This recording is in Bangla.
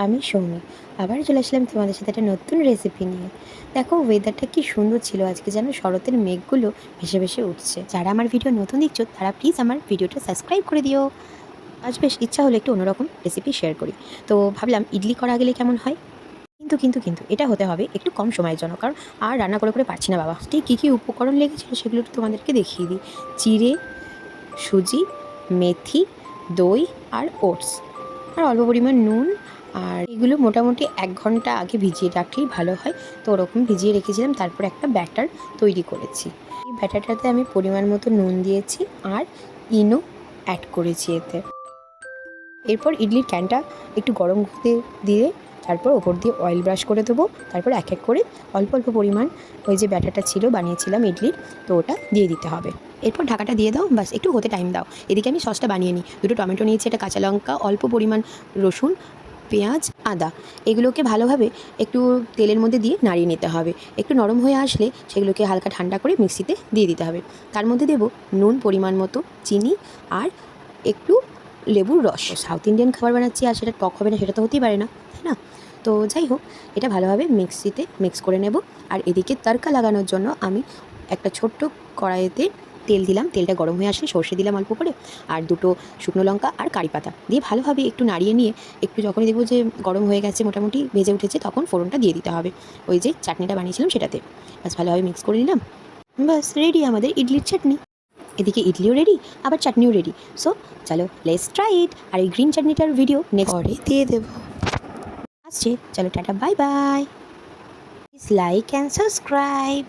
আমি সৌমি। আবার চলে আসলাম তোমাদের সাথে একটা নতুন রেসিপি নিয়ে। দেখো ওয়েদারটা কি সুন্দর ছিল আজকে, যেন শরতের মেঘগুলো ভেসে ভেসে উঠছে। যারা আমার ভিডিও নতুন দেখছো তারা প্লিজ আমার ভিডিওটা সাবস্ক্রাইব করে দিও। আজ বেশ ইচ্ছা হলো একটু অন্যরকম রেসিপি শেয়ার করি। তো ভাবলাম ইডলি করা গেলে কেমন হয়। কিন্তু এটা হতে হবে একটু কম সময়ের জন্য, কারণ আর রান্না করে পারছি না বাবা। ঠিক কী কী উপকরণ লেগেছিলো সেগুলো একটু তোমাদেরকে দেখিয়ে দিই। চিড়ে, সুজি, মেথি, দই আর ওটস, আর অল্প পরিমাণ নুন। আর এগুলো মোটামুটি 1 ঘন্টা আগে ভিজিয়ে রাখলেই ভালো হয়। তো ওরকম ভিজিয়ে রেখেছিলাম, তারপর একটা ব্যাটার তৈরি করেছি। এই ব্যাটারটাতে আমি পরিমাণ মতো নুন দিয়েছি আর ইনো অ্যাড করেছি এতে। এরপর ইডলির ক্যানটা একটু গরম হতে দিয়ে তারপর ওপর দিয়ে অয়েল ব্রাশ করে দেবো। তারপর এক এক করে অল্প অল্প পরিমাণ ওই যে ব্যাটারটা ছিল বানিয়েছিলাম ইডলির, তো ওটা দিয়ে দিতে হবে। এরপর ঢাকাটা দিয়ে দাও, বাস একটু হতে টাইম দাও। এদিকে আমি সসটা বানিয়ে নিই। 2টো টমেটো নিয়েছি, একটা কাঁচা লঙ্কা, অল্প পরিমাণ রসুন, পেঁয়াজ, আদা, এগুলোকে ভালোভাবে একটু তেলের মধ্যে দিয়ে নাড়িয়ে নিতে হবে। একটু নরম হয়ে আসলে সেগুলোকে হালকা ঠান্ডা করে মিক্সিতে দিয়ে দিতে হবে। তার মধ্যে দেবো নুন পরিমাণ মতো, চিনি আর একটু লেবুর রস। সাউথ ইন্ডিয়ান খাবার বানাচ্ছি আর সেটা টক হবে না, সেটা তো হতেই পারে না, তাই না? তো যাই হোক, এটা ভালোভাবে মিক্সিতে মিক্স করে নেব। আর এদিকে তড়কা লাগানোর জন্য আমি একটা ছোট্ট কড়াইতে তেল দিলাম। তেলটা গরম হয়ে আসলে সর্ষে দিলাম অল্প করে, আর 2টো শুকনো লঙ্কা আর কারি পাতা দিয়ে ভালোভাবে একটু নাড়িয়ে নিয়ে একটু যখনই দেখবো যে গরম হয়ে গেছে, মোটামুটি ভেজে উঠেছে, তখন ফোড়নটা দিয়ে দিতে হবে ওই যে চাটনিটা বানিয়েছিলাম সেটাতে। ব্যাস ভালোভাবে মিক্স করে নিলাম। ব্যাস রেডি আমাদের ইডলির চাটনি। এদিকে ইডলিও রেডি, আবার চাটনিও রেডি। সো চলো লেটস ট্রাই ইট। আর এই গ্রিন চাটনিটার ভিডিও নেক্সট পরে দিয়ে দেবো। আসছে, চলো tata, bye bye. Please like and subscribe.